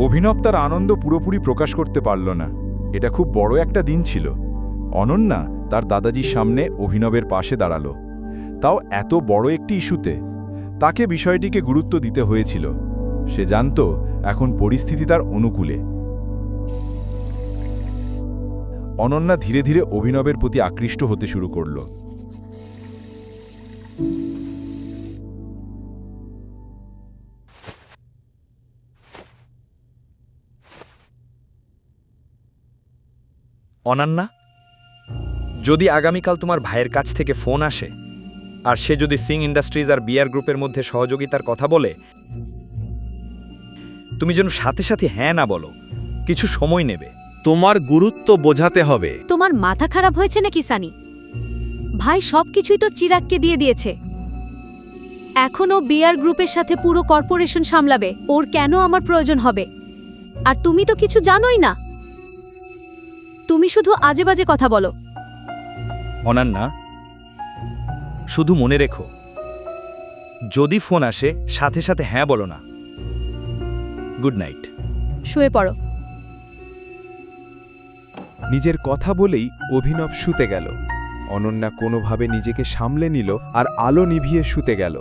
অভিনব তার আনন্দ পুরোপুরি প্রকাশ করতে পারল না। এটা খুব বড় একটা দিন ছিল। অনন্যা তার দাদাজির সামনে অভিনবের পাশে দাঁড়ালো, তাও এত বড় একটি ইস্যুতে। তাকে বিষয়টিকে গুরুত্ব দিতে হয়েছিল। সে জানত এখন পরিস্থিতি তার অনুকূলে। অনন্যা ধীরে ধীরে অভিনবের প্রতি আকৃষ্ট হতে শুরু করল। অনন্যা, যদি আগামীকাল তোমার ভাইয়ের কাছ থেকে ফোন আসে আর সে যদি সিং ইন্ডাস্ট্রিজ আর বিআর গ্রুপের মধ্যে সহযোগিতার কথা বলে, তুমি যেন সাথে সাথে হ্যাঁ না বলো, কিছু সময় নেবে। তোমার গুরুত্ব বোঝাতে হবে। তোমার মাথা খারাপ হয়েছে নাকি সানি? ভাই সবকিছুই তো চিরাগকে দিয়ে দিয়েছে। এখনও বিআর গ্রুপের সাথে পুরো কর্পোরেশন সামলাবে। ওর কেন আমার প্রয়োজন হবে? আর তুমি তো কিছু জানোই না। তুমি শুধু আজে বাজে কথা বলো। অনন্যা, শুধু মনে রেখো, যদি ফোন আসে সাথে সাথে হ্যাঁ বলো না। Good night. শুয়ে পড়ো। নিজের কথা বলেই অভিনব শুতে গেল। অনন্যা কোনোভাবে নিজেকে সামলে নিল আর আলো নিভিয়ে শুতে গেল।